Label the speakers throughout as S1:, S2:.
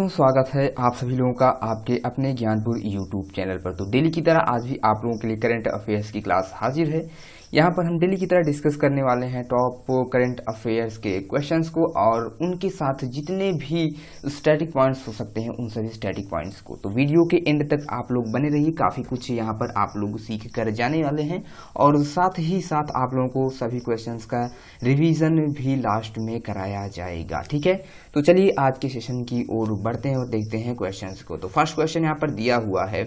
S1: दोस्तों, स्वागत है आप सभी लोगों का आपके अपने ज्ञानपुर यूट्यूब चैनल पर। तो डेली की तरह आज भी आप लोगों के लिए करंट अफेयर्स की क्लास हाजिर है। यहाँ पर हम डेली की तरह डिस्कस करने वाले हैं टॉप करंट अफेयर्स के क्वेश्चंस को और उनके साथ जितने भी स्टैटिक पॉइंट्स हो सकते हैं उन सभी स्टैटिक पॉइंट्स को। तो वीडियो के एंड तक आप लोग बने रहिए, काफ़ी कुछ यहाँ पर आप लोग सीख कर जाने वाले हैं और साथ ही साथ आप लोगों को सभी क्वेश्चंस का रिवीजन भी लास्ट में कराया जाएगा। ठीक है, तो चलिए आज के सेशन की ओर बढ़ते हैं और देखते हैं क्वेश्चंस को। तो फर्स्ट क्वेश्चन यहाँ पर दिया हुआ है,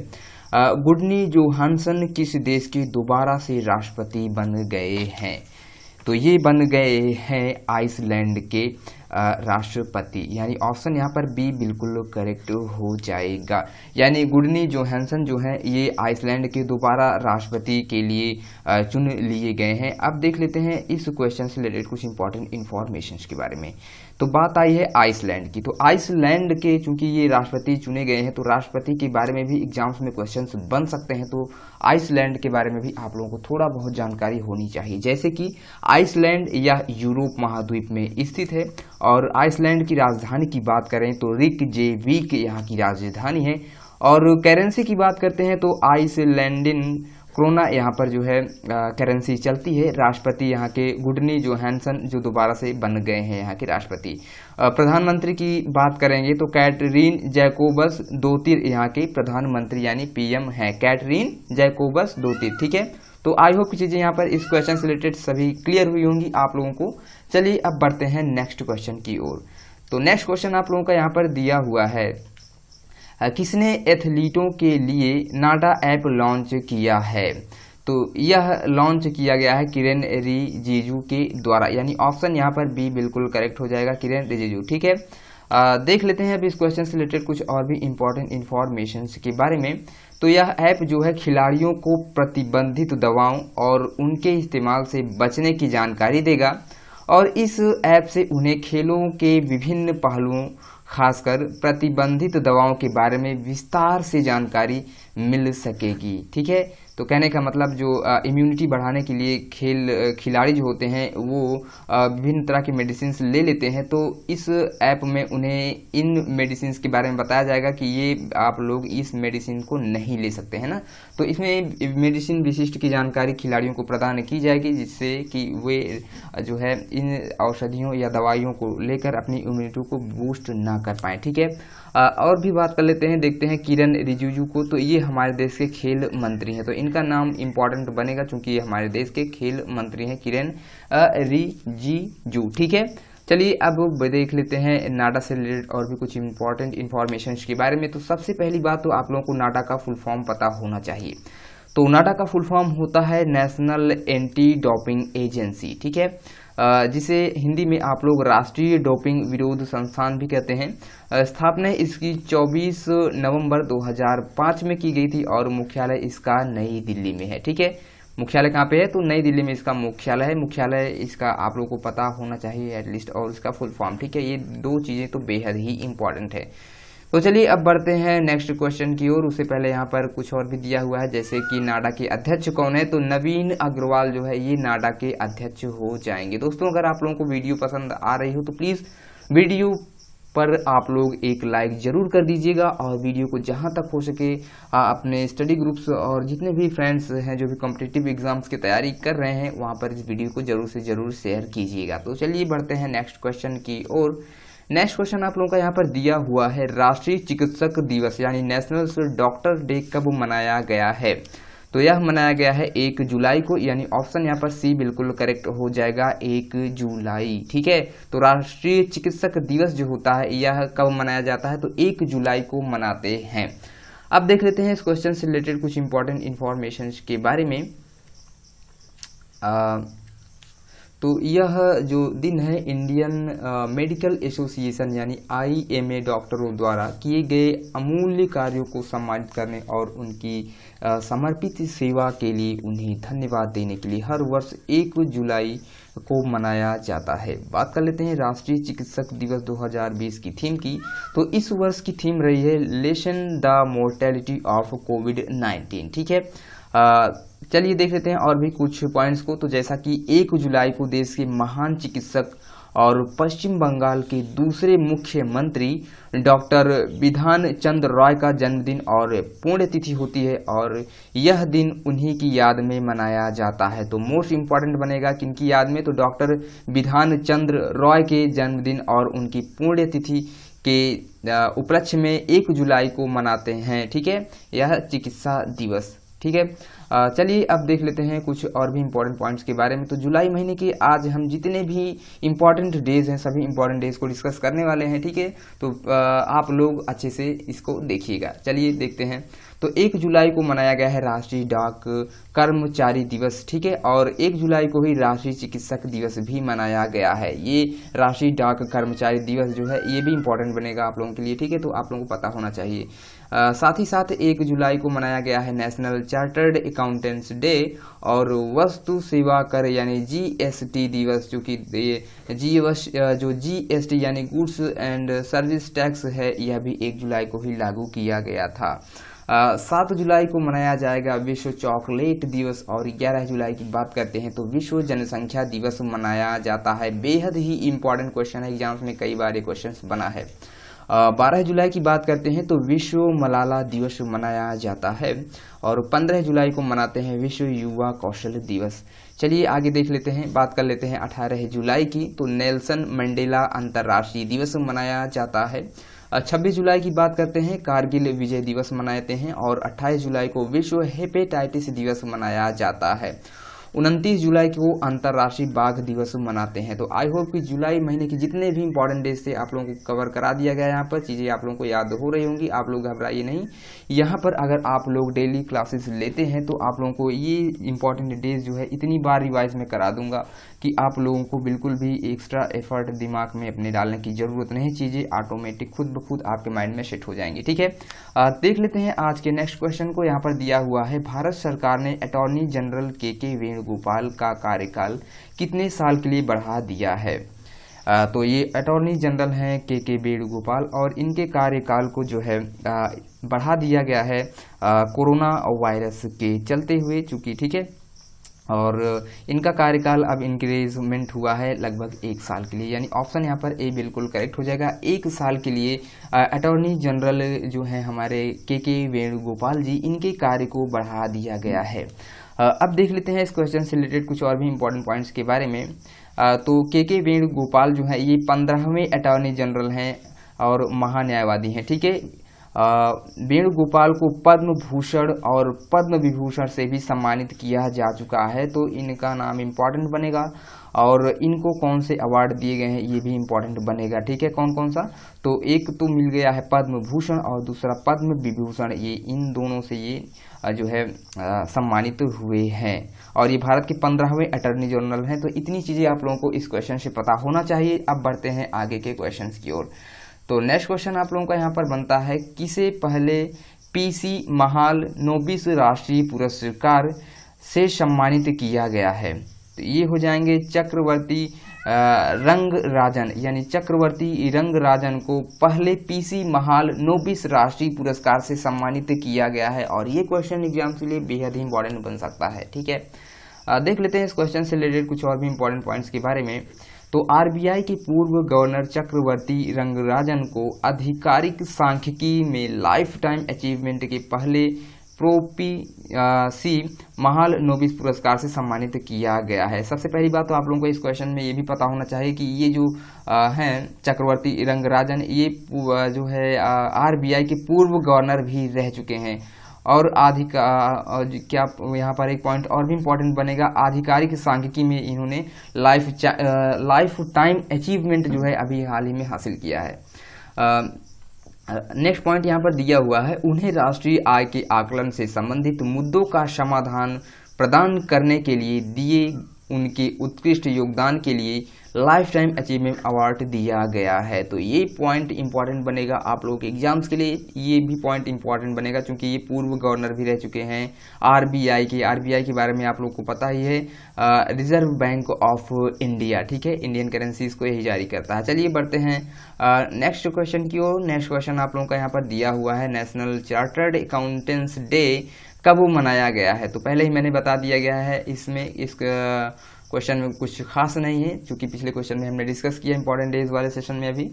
S1: गुडनी जोहानसन किस देश के दोबारा से राष्ट्रपति बन गए हैं? तो ये बन गए हैं आइसलैंड के राष्ट्रपति, यानी ऑप्शन यहाँ पर बी बिल्कुल करेक्ट हो जाएगा। यानी गुडनी जोहानसन जो है ये आइसलैंड के दोबारा राष्ट्रपति के लिए चुन लिए गए हैं। अब देख लेते हैं इस क्वेश्चन से रिलेटेड कुछ इंपॉर्टेंट इंफॉर्मेशन के बारे में। तो बात आई है आइसलैंड की। तो आइसलैंड के चूंकि ये राष्ट्रपति चुने गए हैं तो राष्ट्रपति के बारे में भी एग्जाम्स में क्वेश्चंस बन सकते हैं। तो आइसलैंड के बारे में भी आप लोगों को थोड़ा बहुत जानकारी होनी चाहिए। जैसे कि आइसलैंड यह यूरोप महाद्वीप में स्थित है और आइसलैंड की राजधानी की बात करें तो रिकजेविक यहाँ की राजधानी है। और करेंसी की बात करते हैं तो आइसलैंडिन क्रोना यहाँ पर जो है करेंसी चलती है। राष्ट्रपति यहाँ के गुडनी जोहानसन जो दोबारा से बन गए हैं यहाँ के राष्ट्रपति। प्रधानमंत्री की बात करेंगे तो कैटरीन जैकोबस दोतीर यहाँ के प्रधानमंत्री यानी पीएम हैं, कैटरीन जैकोबस दोतीर। ठीक है, तो आई होप की चीज़ें यहाँ पर इस क्वेश्चन से रिलेटेड सभी क्लियर हुई होंगी आप लोगों को। चलिए अब बढ़ते हैं नेक्स्ट क्वेश्चन की ओर। तो नेक्स्ट क्वेश्चन आप लोगों का यहाँ पर दिया हुआ है, किसने एथलीटों के लिए नाडा ऐप लॉन्च किया है? तो यह लॉन्च किया गया है किरेन रिजिजू के द्वारा, यानी ऑप्शन यहाँ पर बी बिल्कुल करेक्ट हो जाएगा, किरेन रिजिजू। ठीक है, देख लेते हैं अब इस क्वेश्चन से रिलेटेड कुछ और भी इंपॉर्टेंट इंफॉर्मेशन के बारे में। तो यह ऐप जो है खिलाड़ियों को प्रतिबंधित दवाओं और उनके इस्तेमाल से बचने की जानकारी देगा और इस ऐप से उन्हें खेलों के विभिन्न पहलुओं खासकर प्रतिबंधित दवाओं के बारे में विस्तार से जानकारी मिल सकेगी। ठीक है, तो कहने का मतलब जो इम्यूनिटी बढ़ाने के लिए खिलाड़ी जो होते हैं वो विभिन्न तरह की मेडिसिन ले लेते हैं, तो इस ऐप में उन्हें इन मेडिसिन के बारे में बताया जाएगा कि ये आप लोग इस मेडिसिन को नहीं ले सकते हैं ना। तो इसमें मेडिसिन विशिष्ट की जानकारी खिलाड़ियों को प्रदान की जाएगी जिससे कि वे जो है इन औषधियों या दवाइयों को लेकर अपनी इम्यूनिटी को बूस्ट ना कर पाएँ। ठीक है, और भी बात कर लेते हैं, देखते हैं किरेन रिजिजू को। तो ये हमारे देश के खेल मंत्री हैं, तो इनका नाम इम्पोर्टेंट बनेगा क्योंकि ये हमारे देश के खेल मंत्री हैं, किरेन रिजिजू। ठीक है, चलिए अब देख लेते हैं नाडा से रिलेटेड और भी कुछ इंपॉर्टेंट इन्फॉर्मेशन के बारे में। तो सबसे पहली बात तो आप लोगों को नाडा का फुल फॉर्म पता होना चाहिए। तो नाडा का फुल फॉर्म होता है नेशनल एंटी डोपिंग एजेंसी। ठीक है, जिसे हिंदी में आप लोग राष्ट्रीय डोपिंग विरोध संस्थान भी कहते हैं। स्थापना इसकी 24 नवंबर 2005 में की गई थी और मुख्यालय इसका नई दिल्ली में है। ठीक है, मुख्यालय कहाँ पे है? तो नई दिल्ली में इसका मुख्यालय है। मुख्यालय इसका आप लोगों को पता होना चाहिए एटलीस्ट, और इसका फुल फॉर्म। ठीक है, ये दो चीज़ें तो बेहद ही इंपॉर्टेंट है। तो चलिए अब बढ़ते हैं नेक्स्ट क्वेश्चन की ओर। उससे पहले यहाँ पर कुछ और भी दिया हुआ है, जैसे कि नाडा के अध्यक्ष कौन है? तो नवीन अग्रवाल जो है ये नाडा के अध्यक्ष हो जाएंगे। दोस्तों, अगर आप लोगों को वीडियो पसंद आ रही हो तो प्लीज़ वीडियो पर आप लोग एक लाइक जरूर कर दीजिएगा और वीडियो को जहाँ तक हो सके अपने स्टडी ग्रुप्स और जितने भी फ्रेंड्स हैं जो भी कॉम्पिटिटिव एग्जाम्स की तैयारी कर रहे हैं वहाँ पर इस वीडियो को जरूर से ज़रूर शेयर कीजिएगा। तो चलिए बढ़ते हैं नेक्स्ट क्वेश्चन की ओर। नेक्स्ट क्वेश्चन आप लोगों का यहाँ पर दिया हुआ है, राष्ट्रीय चिकित्सक दिवस यानी नेशनल डॉक्टर डे कब मनाया गया है? तो यह मनाया गया है 1 जुलाई को, यानी ऑप्शन यहाँ पर सी बिल्कुल करेक्ट हो जाएगा, 1 जुलाई। ठीक है, तो राष्ट्रीय चिकित्सक दिवस जो होता है यह कब मनाया जाता है? तो 1 जुलाई को मनाते हैं। अब देख लेते हैं इस क्वेश्चन से रिलेटेड कुछ इंपॉर्टेंट इंफॉर्मेशन के बारे में। तो यह जो दिन है इंडियन मेडिकल एसोसिएशन यानी IMA डॉक्टरों द्वारा किए गए अमूल्य कार्यों को सम्मानित करने और उनकी समर्पित सेवा के लिए उन्हें धन्यवाद देने के लिए हर वर्ष 1 जुलाई को मनाया जाता है। बात कर लेते हैं राष्ट्रीय चिकित्सक दिवस 2020 की थीम की। तो इस वर्ष की थीम रही है लेसन द मोर्टेलिटी ऑफ कोविड-19। ठीक है, चलिए देख लेते हैं और भी कुछ पॉइंट्स को। तो जैसा कि 1 जुलाई को देश के महान चिकित्सक और पश्चिम बंगाल के दूसरे मुख्यमंत्री डॉक्टर बिधान चंद्र रॉय का जन्मदिन और पुण्यतिथि होती है और यह दिन उन्हीं की याद में मनाया जाता है। तो मोस्ट इम्पॉर्टेंट बनेगा किनकी याद में, तो डॉक्टर बिधान चंद्र रॉय के जन्मदिन और उनकी पुण्यतिथि के उपलक्ष्य में 1 जुलाई को मनाते हैं। ठीक है, यह चिकित्सा दिवस। ठीक है, चलिए अब देख लेते हैं कुछ और भी इम्पोर्टेंट पॉइंट्स के बारे में। तो जुलाई महीने के आज हम जितने भी इम्पोर्टेंट डेज हैं सभी इम्पोर्टेंट डेज को डिस्कस करने वाले हैं। ठीक है, तो आप लोग अच्छे से इसको देखिएगा। चलिए देखते हैं। तो 1 जुलाई को मनाया गया है राष्ट्रीय डाक कर्मचारी दिवस। ठीक है, और 1 जुलाई को ही राष्ट्रीय चिकित्सक दिवस भी मनाया गया है। ये राष्ट्रीय डाक कर्मचारी दिवस जो है ये भी इम्पोर्टेंट बनेगा आप लोगों के लिए। ठीक है, तो आप लोगों को पता होना चाहिए। साथ ही साथ 1 जुलाई को मनाया गया है नेशनल चार्टर्ड अकाउंटेंट्स डे और वस्तु सेवा कर यानी GST दिवस, जो कि जो GST यानी गुड्स एंड सर्विस टैक्स है यह भी 1 जुलाई को ही लागू किया गया था। 7 जुलाई को मनाया जाएगा विश्व चॉकलेट दिवस और 11 जुलाई की बात करते हैं तो विश्व जनसंख्या दिवस मनाया जाता है। बेहद ही इंपॉर्टेंट क्वेश्चन है, एग्जाम्स में कई बार ये क्वेश्चन बना है। 12 जुलाई की बात करते हैं तो विश्व मलाला दिवस मनाया जाता है और 15 जुलाई को मनाते हैं विश्व युवा कौशल दिवस। चलिए आगे देख लेते हैं, बात कर लेते हैं 18 जुलाई की। तो नेल्सन मंडेला अंतर्राष्ट्रीय दिवस मनाया जाता है। 26 जुलाई की बात करते हैं कारगिल विजय दिवस मनाते हैं और 28 जुलाई को विश्व हेपेटाइटिस दिवस मनाया जाता है। 29 जुलाई को अंतर्राष्ट्रीय बाघ दिवस मनाते हैं। तो आई होप कि जुलाई महीने की जितने भी इंपॉर्टेंट डेज थे आप लोगों को कवर करा दिया गया। यहाँ पर चीज़ें आप लोगों को याद हो रही होंगी, आप लोग घबराइए नहीं। यहाँ पर अगर आप लोग डेली क्लासेस लेते हैं तो आप लोगों को ये इंपॉर्टेंट डेज जो है इतनी बार रिवाइज में करा दूंगा कि आप लोगों को बिल्कुल भी एक्स्ट्रा एफर्ट दिमाग में अपने डालने की ज़रूरत नहीं। चीज़ें ऑटोमेटिक खुद ब खुद आपके माइंड में सेट हो जाएंगी। ठीक है, देख लेते हैं आज के नेक्स्ट क्वेश्चन को। यहाँ पर दिया हुआ है भारत सरकार ने अटॉर्नी जनरल के वेणुगोपाल का कार्यकाल कितने साल के लिए बढ़ा दिया है। तो ये अटॉर्नी जनरल हैं के वेणुगोपाल और इनके कार्यकाल को जो है बढ़ा दिया गया है कोरोना वायरस के चलते हुए, चूंकि ठीक है, और इनका कार्यकाल अब इंक्रीजमेंट हुआ है लगभग 1 साल के लिए, यानी ऑप्शन यहाँ पर ए बिल्कुल करेक्ट हो जाएगा। 1 साल के लिए अटॉर्नी जनरल जो है हमारे के वेणुगोपाल जी, इनके कार्य को बढ़ा दिया गया है। अब देख लेते हैं इस क्वेश्चन से रिलेटेड कुछ और भी इम्पोर्टेंट पॉइंट्स के बारे में। तो के वेणुगोपाल जो है ये 15वें अटॉर्नी जनरल हैं और महान्यायवादी हैं। ठीक है, वेणुगोपाल को पद्म भूषण और पद्म विभूषण से भी सम्मानित किया जा चुका है। तो इनका नाम इम्पॉर्टेंट बनेगा और इनको कौन से अवार्ड दिए गए हैं ये भी इम्पॉर्टेंट बनेगा। ठीक है, कौन कौन सा, तो एक तो मिल गया है पद्म भूषण और दूसरा पद्म विभूषण, ये इन दोनों से ये जो है सम्मानित हुए हैं और ये भारत के 15वें अटॉर्नी जनरल हैं। तो इतनी चीज़ें आप लोगों को इस क्वेश्चन से पता होना चाहिए। अब बढ़ते हैं आगे के क्वेश्चन की ओर। तो नेक्स्ट क्वेश्चन आप लोगों का यहाँ पर बनता है, किसे पहले PC महाल नोबिस राष्ट्रीय पुरस्कार से सम्मानित किया गया है। तो ये हो जाएंगे चक्रवर्ती रंगराजन, यानी चक्रवर्ती रंगराजन को पहले PC महाल नोबिस राष्ट्रीय पुरस्कार से सम्मानित किया गया है और ये क्वेश्चन एग्जाम के लिए बेहद ही इंपॉर्टेंट बन सकता है। ठीक है, देख लेते हैं इस क्वेश्चन से रिलेटेड कुछ और भी इंपॉर्टेंट पॉइंट्स के बारे में। तो RBI के पूर्व गवर्नर चक्रवर्ती रंगराजन को आधिकारिक सांख्यिकी में लाइफ टाइम अचीवमेंट के पहले प्रोपीसी महाल नोबिस पुरस्कार से सम्मानित किया गया है। सबसे पहली बात तो आप लोगों को इस क्वेश्चन में ये भी पता होना चाहिए कि ये जो हैं चक्रवर्ती रंगराजन, ये जो है RBI के पूर्व गवर्नर भी रह चुके हैं और क्या यहाँ पर एक पॉइंट और भी इम्पोर्टेंट बनेगा, आधिकारिक सांख्यिकी में इन्होंने लाइफ टाइम अचीवमेंट जो है अभी हाल ही में हासिल किया है। नेक्स्ट पॉइंट यहाँ पर दिया हुआ है, उन्हें राष्ट्रीय आय के आकलन से संबंधित मुद्दों का समाधान प्रदान करने के लिए दिए उनके उत्कृष्ट योगदान के लिए लाइफ टाइम अचीवमेंट अवार्ड दिया गया है। तो ये पॉइंट इंपॉर्टेंट बनेगा आप लोगों के एग्जाम्स के लिए, ये भी पॉइंट इंपॉर्टेंट बनेगा क्योंकि ये पूर्व गवर्नर भी रह चुके हैं RBI के बारे में आप लोगों को पता ही है, रिजर्व बैंक ऑफ इंडिया। ठीक है, इंडियन करेंसीज को यही जारी करता है। चलिए बढ़ते हैं नेक्स्ट क्वेश्चन की ओर। नेक्स्ट क्वेश्चन आप लोगों का यहाँ पर दिया हुआ है, नेशनल चार्टर्ड अकाउंटेंट्स डे कब मनाया गया है। तो पहले ही मैंने बता दिया गया है इसमें इस क्वेश्चन में कुछ खास नहीं है, क्योंकि पिछले क्वेश्चन में हमने डिस्कस किया इंपॉर्टेंट डेज वाले सेशन में अभी।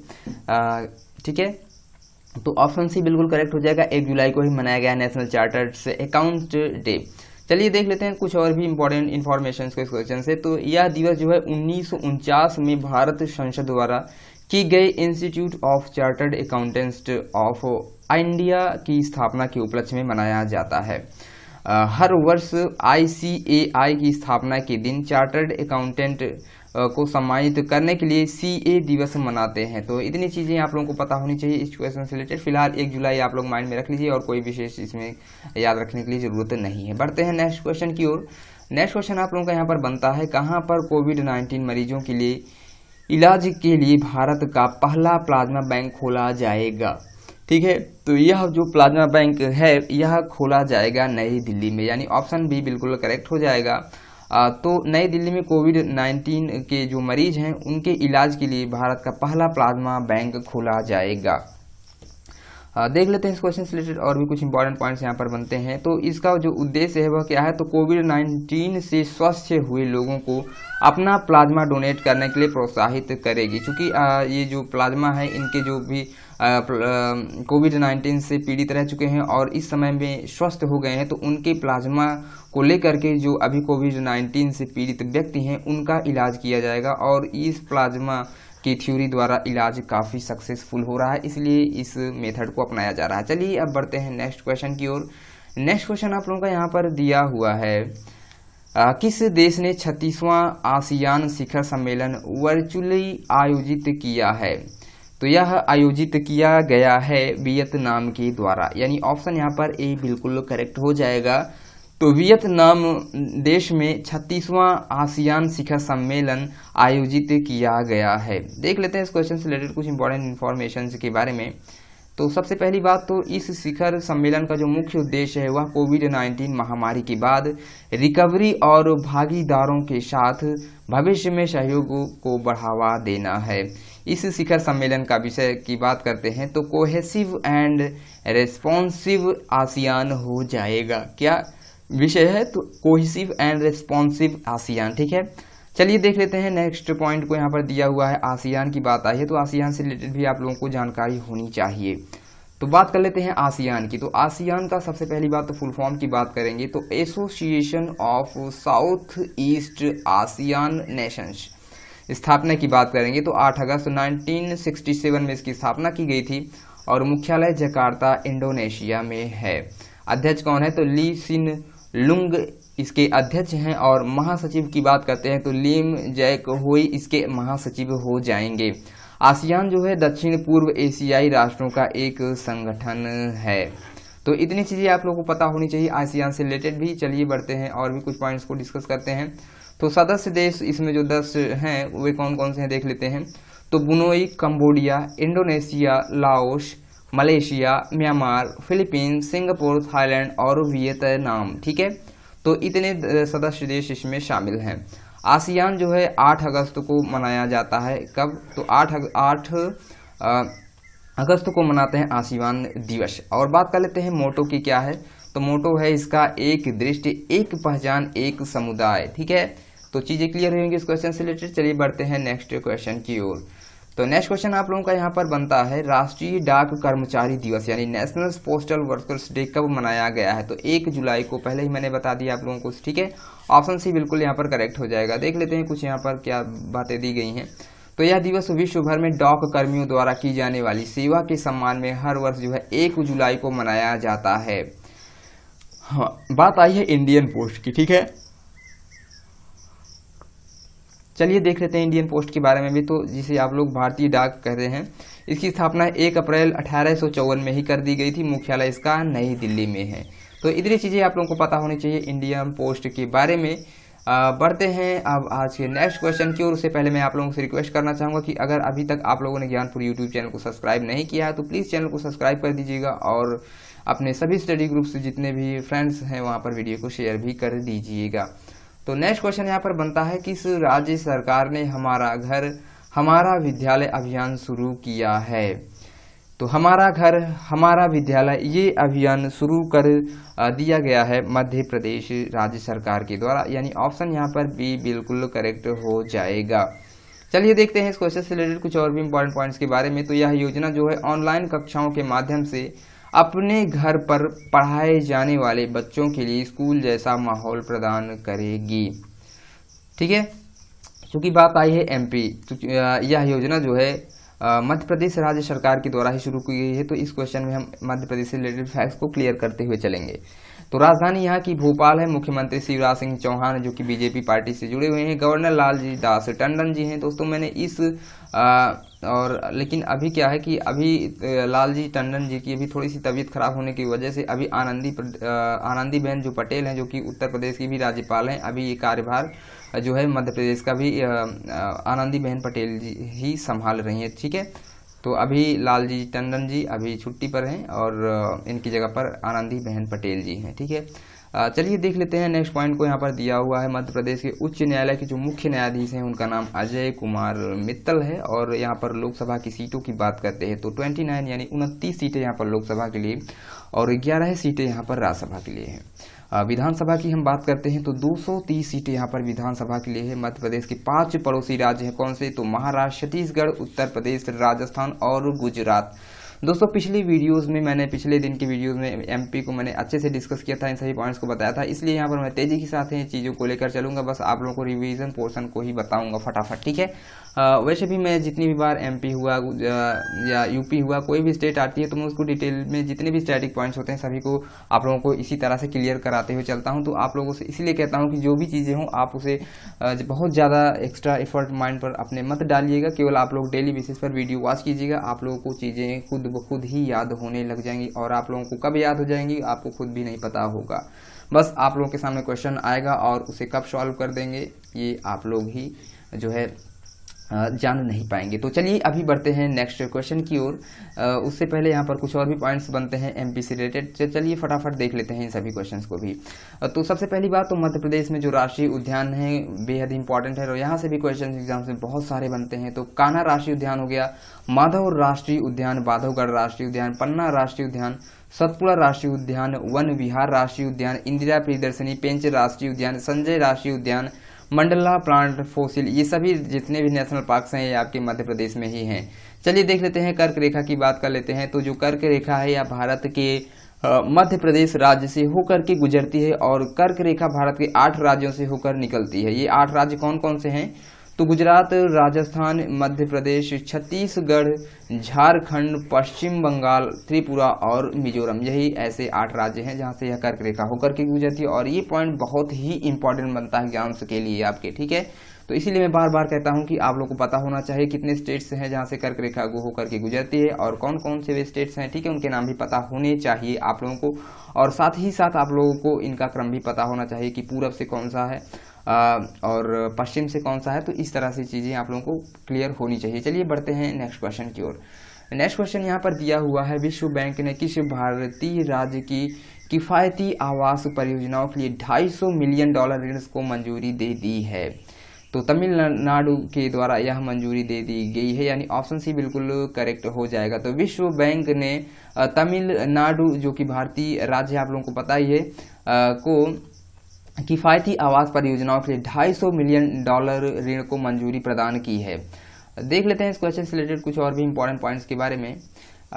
S1: ठीक है, तो ऑप्शन सी बिल्कुल करेक्ट हो जाएगा। 1 जुलाई को ही मनाया गया नेशनल चार्टर्ड अकाउंट डे। चलिए देख लेते हैं कुछ और भी इंपॉर्टेंट इन्फॉर्मेशन को इस क्वेश्चन से। तो यह दिवस जो है 1949 में भारत संसद द्वारा की गई institute of chartered accountants of India की स्थापना के उपलक्ष्य में मनाया जाता है। हर वर्ष ICAI की स्थापना के दिन चार्टर्ड अकाउंटेंट को सम्मानित करने के लिए CA दिवस मनाते हैं। तो इतनी चीज़ें आप लोगों को पता होनी चाहिए इस क्वेश्चन से रिलेटेड। फिलहाल 1 जुलाई आप लोग माइंड में रख लीजिए और कोई विशेष इसमें याद रखने के लिए ज़रूरत नहीं है। बढ़ते हैं नेक्स्ट क्वेश्चन की ओर। नेक्स्ट क्वेश्चन आप लोगों का यहाँ पर बनता है, कहाँ पर कोविड-19 मरीजों के लिए इलाज के लिए भारत का पहला प्लाज्मा बैंक खोला जाएगा। ठीक है, तो यह जो प्लाज्मा बैंक है यह खोला जाएगा नई दिल्ली में, यानी ऑप्शन बी बिल्कुल करेक्ट हो जाएगा। तो नई दिल्ली में कोविड-19 के जो मरीज हैं उनके इलाज के लिए भारत का पहला प्लाज्मा बैंक खोला जाएगा। देख लेते हैं इस क्वेश्चन से रिलेटेड और भी कुछ इंपॉर्टेंट पॉइंट्स यहाँ पर बनते हैं। तो इसका जो उद्देश्य है वह क्या है, तो कोविड-19 से स्वस्थ हुए लोगों को अपना प्लाज्मा डोनेट करने के लिए प्रोत्साहित करेगी, क्योंकि ये जो प्लाज्मा है इनके जो भी कोविड-19 से पीड़ित रह चुके हैं और इस समय में स्वस्थ हो गए हैं, तो उनके प्लाज्मा को लेकर के जो अभी कोविड-19 से पीड़ित व्यक्ति हैं उनका इलाज किया जाएगा। और इस प्लाज्मा की थ्योरी द्वारा इलाज काफ़ी सक्सेसफुल हो रहा है, इसलिए इस मेथड को अपनाया जा रहा है। चलिए अब बढ़ते हैं नेक्स्ट क्वेश्चन की ओर। नेक्स्ट क्वेश्चन आप लोगों का यहाँ पर दिया हुआ है, किस देश ने 36वां आसियान शिखर सम्मेलन वर्चुअली आयोजित किया है? तो यह आयोजित किया गया है वियतनाम के द्वारा, यानी ऑप्शन यहाँ पर ए बिल्कुल करेक्ट हो जाएगा। तो वियतनाम देश में 36वां आसियान शिखर सम्मेलन आयोजित किया गया है। देख लेते हैं इस क्वेश्चन से रिलेटेड कुछ इंपॉर्टेंट इन्फॉर्मेशन के बारे में। तो सबसे पहली बात, तो इस शिखर सम्मेलन का जो मुख्य उद्देश्य है वह कोविड-19 महामारी के बाद रिकवरी और भागीदारों के साथ भविष्य में सहयोग को बढ़ावा देना है। इस शिखर सम्मेलन का विषय की बात करते हैं तो कोहेसिव एंड रेस्पॉन्सिव आसियान हो जाएगा। क्या विषय है? तो कोहेसिव एंड रेस्पॉन्सिव आसियान। ठीक है, चलिए देख लेते हैं नेक्स्ट पॉइंट को। यहाँ पर दिया हुआ है आसियान की बात आई है, तो आसियान से रिलेटेड भी आप लोगों को जानकारी होनी चाहिए। तो बात कर लेते हैं आसियान की। तो आसियान का सबसे पहली बात तो फुल फॉर्म की बात करेंगे तो association of south east ASEAN Nations. स्थापना की बात करेंगे तो 8 अगस्त 1967 में इसकी स्थापना की गई थी और मुख्यालय जकार्ता इंडोनेशिया में है। अध्यक्ष कौन है? तो ली सिन लुंग इसके अध्यक्ष हैं और महासचिव की बात करते हैं तो लीम जैक होई इसके महासचिव हो जाएंगे। आसियान जो है दक्षिण पूर्व एशियाई राष्ट्रों का एक संगठन है। तो इतनी चीज़ें आप लोगों को पता होनी चाहिए आसियान से रिलेटेड भी। चलिए बढ़ते हैं और भी कुछ पॉइंट्स को डिस्कस करते हैं। तो सदस्य देश इसमें जो 10 हैं वे कौन कौन से हैं देख लेते हैं। तो Brunei, Cambodia, Indonesia, Laos, Malaysia, Myanmar, Philippines, Singapore, Thailand और वियतनाम। ठीक है, तो इतने सदस्य देश इसमें शामिल हैं। आसियान जो है 8 अगस्त को मनाया जाता है। कब? तो 8 अगस्त को मनाते हैं आसियान दिवस। और बात कर लेते हैं मोटो की क्या है। तो मोटो है इसका एक दृष्टि, एक पहचान, एक समुदाय। ठीक है, तो चीज़ें क्लियर होंगी इस क्वेश्चन से रिलेटेड। चलिए बढ़ते हैं नेक्स्ट क्वेश्चन की ओर। तो नेक्स्ट क्वेश्चन आप लोगों का यहाँ पर बनता है राष्ट्रीय डाक कर्मचारी दिवस यानी नेशनल पोस्टल वर्कर्स डे कब मनाया गया है? तो 1 जुलाई को, पहले ही मैंने बता दिया आप लोगों को। ठीक है, ऑप्शन सी बिल्कुल यहाँ पर करेक्ट हो जाएगा। देख लेते हैं कुछ यहाँ पर क्या बातें दी गई हैं। तो यह दिवस विश्व भर में डाक कर्मियों द्वारा की जाने वाली सेवा के सम्मान में हर वर्ष जो है 1 जुलाई को मनाया जाता है। हाँ, बात आई है इंडियन पोस्ट की। ठीक है, चलिए देख लेते हैं इंडियन पोस्ट के बारे में भी। तो जिसे आप लोग भारतीय डाक कहते हैं, इसकी स्थापना 1 अप्रैल 1854 में ही कर दी गई थी। मुख्यालय इसका नई दिल्ली में है। तो इतनी चीज़ें आप लोगों को पता होनी चाहिए इंडियन पोस्ट के बारे में। बढ़ते हैं अब आज के नेक्स्ट क्वेश्चन की ओर। उससे पहले मैं आप लोगों से रिक्वेस्ट करना चाहूँगा कि अगर अभी तक आप लोगों ने ज्ञानपुर यूट्यूब चैनल को सब्सक्राइब नहीं किया है तो प्लीज़ चैनल को सब्सक्राइब कर दीजिएगा और अपने सभी स्टडी ग्रुप से जितने भी फ्रेंड्स हैं वहाँ पर वीडियो को शेयर भी कर दीजिएगा। तो नेक्स्ट क्वेश्चन यहाँ पर बनता है, किस राज्य सरकार ने हमारा घर हमारा विद्यालय अभियान शुरू किया है? तो हमारा घर हमारा विद्यालय ये अभियान शुरू कर दिया गया है मध्य प्रदेश राज्य सरकार के द्वारा, यानी ऑप्शन यहाँ पर बी बिल्कुल करेक्ट हो जाएगा। चलिए देखते हैं इस क्वेश्चन से रिलेटेड कुछ और भी इंपॉर्टेंट पॉइंट्स के बारे में। तो यह योजना जो है ऑनलाइन कक्षाओं के माध्यम से अपने घर पर पढ़ाए जाने वाले बच्चों के लिए स्कूल जैसा माहौल प्रदान करेगी। ठीक है, क्योंकि बात आई है एमपी, यह योजना जो है मध्य प्रदेश राज्य सरकार के द्वारा ही शुरू की गई है। तो इस क्वेश्चन में हम मध्य प्रदेश से रिलेटेड फैक्ट्स को क्लियर करते हुए चलेंगे। तो राजधानी यहाँ की भोपाल है, मुख्यमंत्री शिवराज सिंह चौहान जो कि बीजेपी पार्टी से जुड़े हुए हैं, गवर्नर लालजी दास टंडन जी हैं। दोस्तों मैंने इस लेकिन अभी क्या है कि अभी लालजी टंडन जी की अभी थोड़ी सी तबीयत खराब होने की वजह से अभी आनंदीबेन जो पटेल हैं, जो कि उत्तर प्रदेश की भी राज्यपाल हैं, अभी ये कार्यभार जो है मध्य प्रदेश का भी आनंदीबेन पटेल जी ही संभाल रही हैं। ठीक है, तो अभी लालजी टंडन जी अभी छुट्टी पर हैं और इनकी जगह पर आनंदीबेन पटेल जी हैं। ठीक है, चलिए देख लेते हैं नेक्स्ट पॉइंट को। यहाँ पर दिया हुआ है मध्य प्रदेश के उच्च न्यायालय के जो मुख्य न्यायाधीश हैं उनका नाम अजय कुमार मित्तल है। और यहाँ पर लोकसभा की सीटों की बात करते हैं तो 29 यानी 29 सीटें यहाँ पर लोकसभा के लिए और 11 सीटें यहाँ पर राज्यसभा के लिए हैं। विधानसभा की हम बात करते हैं तो 230 सीटें यहाँ पर विधानसभा के लिए है। मध्य प्रदेश के 5 पड़ोसी राज्य हैं, कौन से? तो महाराष्ट्र, छत्तीसगढ़, उत्तर प्रदेश, राजस्थान और गुजरात। दोस्तों पिछली वीडियोस में मैंने पिछले दिन की वीडियोस में एमपी को मैंने अच्छे से डिस्कस किया था, इन सभी पॉइंट्स को बताया था, इसलिए यहाँ पर मैं तेजी के साथ इन चीज़ों को लेकर चलूंगा। बस आप लोगों को रिवीजन पोर्शन को ही बताऊंगा फटाफट। ठीक है, वैसे भी मैं जितनी भी बार एमपी हुआ या यूपी हुआ, कोई भी स्टेट आती है तो मैं उसको डिटेल में जितने भी स्टैटिक पॉइंट्स होते हैं सभी को आप लोगों को इसी तरह से क्लियर कराते हुए चलता हूँ। तो आप लोगों से इसलिए कहता हूँ कि जो भी चीज़ें हों आप उसे बहुत ज़्यादा एक्स्ट्रा एफर्ट माइंड पर अपने मत डालिएगा, केवल आप लोग डेली बेसिस पर वीडियो वॉच कीजिएगा। आप लोगों को चीज़ें खुद ब खुद ही याद होने लग जाएंगी और आप लोगों को कब याद हो जाएंगी आपको खुद भी नहीं पता होगा। बस आप लोगों के सामने क्वेश्चन आएगा और उसे कब सॉल्व कर देंगे ये आप लोग ही जो है जान नहीं पाएंगे। तो चलिए अभी बढ़ते हैं नेक्स्ट क्वेश्चन की ओर। उससे पहले यहाँ पर कुछ और भी पॉइंट्स बनते हैं एमपी से रिलेटेड, चलिए फटाफट देख लेते हैं इन सभी क्वेश्चंस को भी। तो सबसे पहली बात तो मध्य प्रदेश में जो राष्ट्रीय उद्यान है बेहद इंपॉर्टेंट है और यहाँ से भी क्वेश्चन एग्जाम्स में बहुत सारे बनते हैं। तो कान्हा राष्ट्रीय उद्यान हो गया, माधव राष्ट्रीय उद्यान, बांधवगढ़ राष्ट्रीय उद्यान, पन्ना राष्ट्रीय उद्यान, सतपुड़ा राष्ट्रीय उद्यान, वन विहार राष्ट्रीय उद्यान, इंदिरा प्रियदर्शनी पेंच राष्ट्रीय उद्यान, संजय राष्ट्रीय उद्यान, मंडला प्लांट फोसिल, ये सभी जितने भी नेशनल पार्क्स हैं ये आपके मध्य प्रदेश में ही हैं। चलिए देख लेते हैं कर्क रेखा की बात कर लेते हैं। तो जो कर्क रेखा है यह भारत के मध्य प्रदेश राज्य से होकर के गुजरती है और कर्क रेखा भारत के 8 राज्यों से होकर निकलती है। ये 8 राज्य कौन कौन से हैं? तो गुजरात, राजस्थान, मध्य प्रदेश, छत्तीसगढ़, झारखंड, पश्चिम बंगाल, त्रिपुरा और मिजोरम, यही ऐसे 8 राज्य हैं जहां से यह कर्क रेखा होकर के गुजरती है। और ये पॉइंट बहुत ही इंपॉर्टेंट बनता है एग्जाम्स के लिए आपके। ठीक है, तो इसीलिए मैं बार बार कहता हूं कि आप लोगों को पता होना चाहिए कितने स्टेट्स हैं जहां से कर्क रेखा होकर के गुजरती है और कौन कौन से वे स्टेट्स हैं। ठीक है, उनके नाम भी पता होने चाहिए आप लोगों को और साथ ही साथ आप लोगों को इनका क्रम भी पता होना चाहिए कि पूरब से कौन सा है और पश्चिम से कौन सा है। तो इस तरह से चीज़ें आप लोगों को क्लियर होनी चाहिए। चलिए बढ़ते हैं नेक्स्ट क्वेश्चन की ओर। नेक्स्ट क्वेश्चन यहाँ पर दिया हुआ है, विश्व बैंक ने किस भारतीय राज्य की किफ़ायती आवास परियोजनाओं के लिए $250 मिलियन ऋण को मंजूरी दे दी है? तो तमिलनाडु के द्वारा यह मंजूरी दे दी गई है, यानी ऑप्शन सी बिल्कुल करेक्ट हो जाएगा। तो विश्व बैंक ने तमिलनाडु जो कि भारतीय राज्य आप लोगों को पता ही है को किफ़ायती आवास परियोजनाओं के लिए $250 मिलियन ऋण को मंजूरी प्रदान की है। देख लेते हैं इस क्वेश्चन से रिलेटेड कुछ और भी इंपॉर्टेंट पॉइंट्स के बारे में।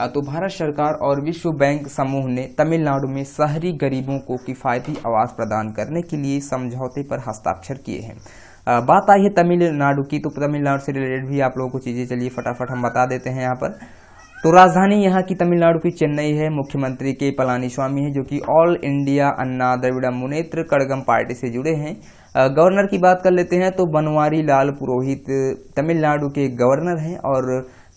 S1: तो भारत सरकार और विश्व बैंक समूह ने तमिलनाडु में शहरी गरीबों को किफ़ायती आवास प्रदान करने के लिए समझौते पर हस्ताक्षर किए हैं। बात आई है तमिलनाडु की, तो तमिलनाडु से रिलेटेड भी आप लोगों को चीज़ें चलिए फटाफट हम बता देते हैं यहाँ पर। तो राजधानी यहाँ की तमिलनाडु की चेन्नई है, मुख्यमंत्री के पलानीस्वामी है जो कि ऑल इंडिया अन्ना द्रविड़ मुनेत्र कड़गम पार्टी से जुड़े हैं। गवर्नर की बात कर लेते हैं तो बनवारी लाल पुरोहित तमिलनाडु के गवर्नर हैं और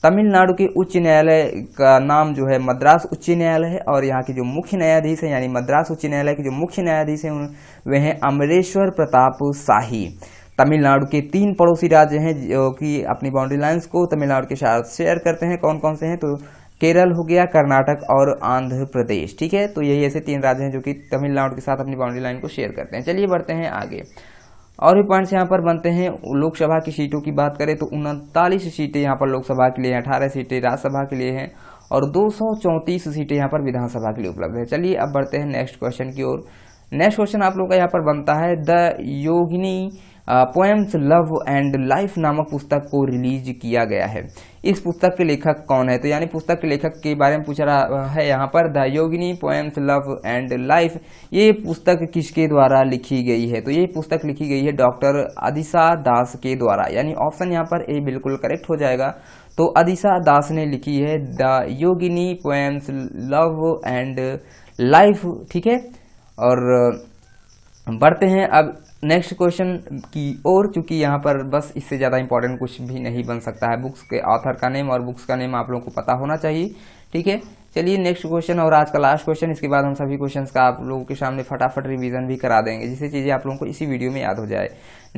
S1: तमिलनाडु के उच्च न्यायालय का नाम जो है मद्रास उच्च न्यायालय है और यहाँ के जो मुख्य न्यायाधीश हैं यानी मद्रास उच्च न्यायालय के जो मुख्य न्यायाधीश हैं वे हैं अमरेश्वर प्रताप शाही। तमिलनाडु के 3 पड़ोसी राज्य हैं जो कि अपनी बाउंड्री लाइंस को तमिलनाडु के साथ शेयर करते हैं। कौन कौन से हैं? तो केरल हो गया, कर्नाटक और आंध्र प्रदेश। ठीक है, तो यही ऐसे 3 राज्य हैं जो कि तमिलनाडु के साथ अपनी बाउंड्री लाइन को शेयर करते हैं। चलिए बढ़ते हैं आगे। और भी पॉइंट्स यहाँ पर बनते हैं। लोकसभा की सीटों की बात करें तो 39 सीटें यहाँ पर लोकसभा के लिए हैं, 18 सीटें राज्यसभा के लिए हैं और 234 सीटें यहाँ पर विधानसभा के लिए उपलब्ध है। चलिए अब बढ़ते हैं नेक्स्ट क्वेश्चन की ओर। नेक्स्ट क्वेश्चन आप लोग का यहाँ पर बनता है, the Yogini poems love and life नामक पुस्तक को रिलीज किया गया है, इस पुस्तक के लेखक कौन है? तो यानी पुस्तक के लेखक के बारे में पूछ रहा है यहाँ पर, the Yogini poems love and life, ये पुस्तक किसके द्वारा लिखी गई है? तो ये पुस्तक लिखी गई है डॉक्टर आदिशा दास के द्वारा, यानी ऑप्शन यहाँ पर ए बिल्कुल करेक्ट हो जाएगा। तो आदिशा दास ने लिखी है the Yogini poems love and life, ठीक है। और बढ़ते हैं अब नेक्स्ट क्वेश्चन की ओर, चूंकि यहाँ पर बस इससे ज़्यादा इंपॉर्टेंट कुछ भी नहीं बन सकता है। बुक्स के ऑथर का नेम और बुक्स का नेम आप लोगों को पता होना चाहिए, ठीक है। चलिए नेक्स्ट क्वेश्चन और आज का लास्ट क्वेश्चन, इसके बाद हम सभी क्वेश्चंस का आप लोगों के सामने फटाफट रिवीजन भी करा देंगे, जिससे चीज़ें आप लोगों को इसी वीडियो में याद हो जाए।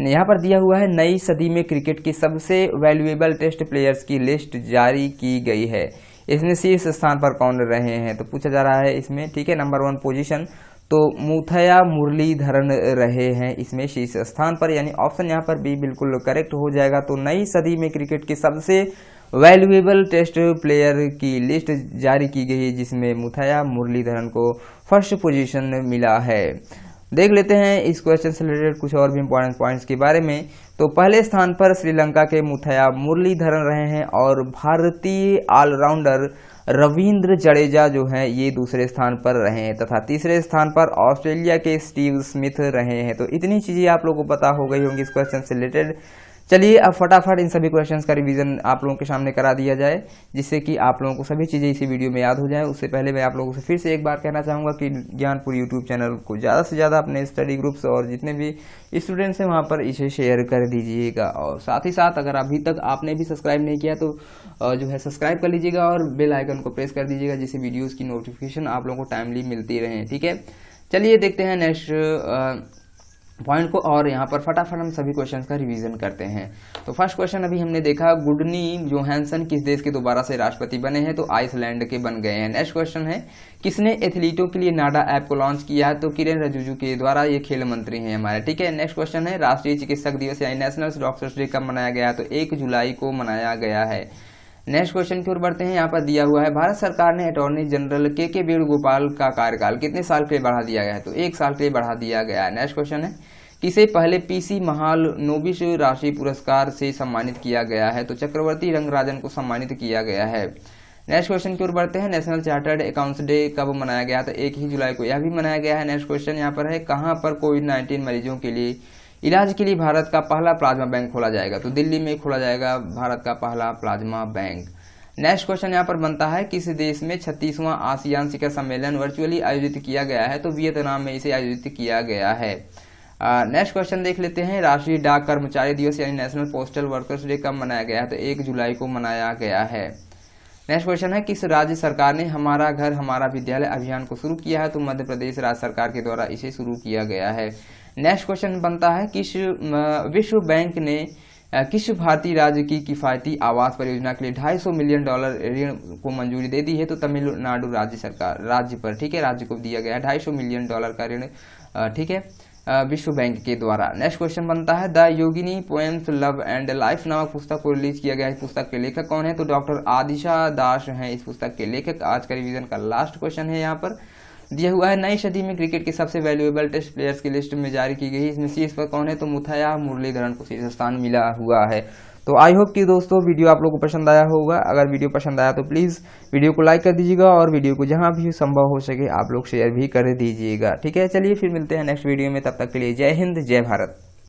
S1: यहाँ पर दिया हुआ है, नई सदी में क्रिकेट के सबसे वैल्यूएबल टेस्ट प्लेयर्स की लिस्ट जारी की गई है, इसमें शीर्ष स्थान पर कौन रहे हैं? तो पूछा जा रहा है इसमें, ठीक है। नंबर 1 पोजीशन तो मुथैया मुरलीधरन रहे हैं इसमें शीर्ष स्थान पर, यानी ऑप्शन यहाँ पर बी बिल्कुल करेक्ट हो जाएगा। तो नई सदी में क्रिकेट के सबसे वैल्यूएबल टेस्ट प्लेयर की लिस्ट जारी की गई है, जिसमें मुथैया मुरलीधरन को फर्स्ट पोजीशन मिला है। देख लेते हैं इस क्वेश्चन से रिलेटेड कुछ और भी इंपॉर्टेंट पॉइंट्स के बारे में। तो पहले स्थान पर श्रीलंका के मुथैया मुरलीधरन रहे हैं और भारतीय ऑलराउंडर रविंद्र जडेजा जो हैं ये दूसरे स्थान पर रहे हैं, तथा तीसरे स्थान पर ऑस्ट्रेलिया के स्टीव स्मिथ रहे हैं। तो इतनी चीज़ें आप लोगों को पता हो गई होंगी इस क्वेश्चन से रिलेटेड। चलिए अब फटाफट इन सभी क्वेश्चंस का रिवीजन आप लोगों के सामने करा दिया जाए, जिससे कि आप लोगों को सभी चीज़ें इसी वीडियो में याद हो जाए। उससे पहले मैं आप लोगों से फिर से एक बार कहना चाहूँगा कि ज्ञानपुर यूट्यूब चैनल को ज़्यादा से ज़्यादा अपने स्टडी ग्रुप्स और जितने भी स्टूडेंट्स हैं वहाँ पर इसे शेयर कर दीजिएगा। और साथ ही साथ अगर अभी तक आपने भी सब्सक्राइब नहीं किया तो जो है सब्सक्राइब कर लीजिएगा और बेल आइकन को प्रेस कर दीजिएगा, जिससे वीडियोज़ की नोटिफिकेशन आप लोगों को टाइमली मिलती रहे, ठीक है। चलिए देखते हैं नेक्स्ट पॉइंट को, और यहाँ पर फटाफट हम सभी क्वेश्चंस का रिवीजन करते हैं। तो फर्स्ट क्वेश्चन अभी हमने देखा, गुडनी जोहानसन किस देश के दोबारा से राष्ट्रपति बने हैं? तो आइसलैंड के बन गए हैं। नेक्स्ट क्वेश्चन है, किसने एथलीटों के लिए नाडा ऐप को लॉन्च किया है? तो किरेन रिजिजू के द्वारा, ये खेल मंत्री हैं हमारे, ठीक है। नेक्स्ट क्वेश्चन है, राष्ट्रीय चिकित्सक दिवस यानी नेशनल डॉक्टर्स डे कब मनाया गया? तो 1 जुलाई को मनाया गया है। नेक्स्ट क्वेश्चन की ओर बढ़ते हैं। यहाँ पर दिया हुआ है, भारत सरकार ने अटॉर्नी जनरल के वेणुगोपाल का कार्यकाल कितने साल के लिए बढ़ा दिया गया है? तो 1 साल के लिए बढ़ा दिया गया है। नेक्स्ट क्वेश्चन है, किसे पहले पीसी महालनोबिस राष्ट्रीय पुरस्कार से सम्मानित किया गया है? तो चक्रवर्ती रंगराजन को सम्मानित किया गया है। नेक्स्ट क्वेश्चन की ओर बढ़ते हैं, नेशनल चार्टर्ड अकाउंट्स डे कब मनाया गया? तो 1 ही जुलाई को यह भी मनाया गया है। नेक्स्ट क्वेश्चन यहाँ पर है, कहाँ पर कोविड-19 मरीजों के लिए इलाज के लिए भारत का पहला प्लाज्मा बैंक खोला जाएगा? तो दिल्ली में खोला जाएगा भारत का पहला प्लाज्मा बैंक। नेक्स्ट क्वेश्चन यहाँ पर बनता है, किस देश में 36वां आसियान शिखर सम्मेलन वर्चुअली आयोजित किया गया है? तो वियतनाम में इसे आयोजित किया गया है। नेक्स्ट क्वेश्चन देख लेते हैं, राष्ट्रीय डाक कर्मचारी दिवस यानी नेशनल पोस्टल वर्कर्स डे कब मनाया गया है? तो 1 जुलाई को मनाया गया है। नेक्स्ट क्वेश्चन है, किस राज्य सरकार ने हमारा घर हमारा विद्यालय अभियान को शुरू किया है? तो मध्य प्रदेश राज्य सरकार के द्वारा इसे शुरू किया गया है। नेक्स्ट क्वेश्चन बनता है, किस विश्व बैंक ने किस भारतीय राज्य की किफायती आवास परियोजना के लिए $250 मिलियन ऋण को मंजूरी दे दी है? तो तमिलनाडु राज्य पर, ठीक है, राज्य को दिया गया है $250 मिलियन का ऋण, ठीक है, विश्व बैंक के द्वारा। नेक्स्ट क्वेश्चन बनता है, the Yogini poems love and life नामक पुस्तक को रिलीज किया गया है, इस पुस्तक के लेखक कौन है? तो डॉक्टर आदिशा दास हैं इस पुस्तक के लेखक। आज का रिवीजन का लास्ट क्वेश्चन है, यहाँ पर दिया हुआ है, नई सदी में क्रिकेट के सबसे वैल्यूएबल टेस्ट प्लेयर्स की लिस्ट में जारी की गई है, इसमें शीर्ष पर कौन है? तो मुथैया मुरलीधरन को शीर्ष स्थान मिला हुआ है। तो आई होप कि दोस्तों वीडियो आप लोगों को पसंद आया होगा। अगर वीडियो पसंद आया तो प्लीज़ वीडियो को लाइक कर दीजिएगा और वीडियो को जहां भी संभव हो सके आप लोग शेयर भी कर दीजिएगा, ठीक है। चलिए फिर मिलते हैं नेक्स्ट वीडियो में, तब तक के लिए जय हिंद जय भारत।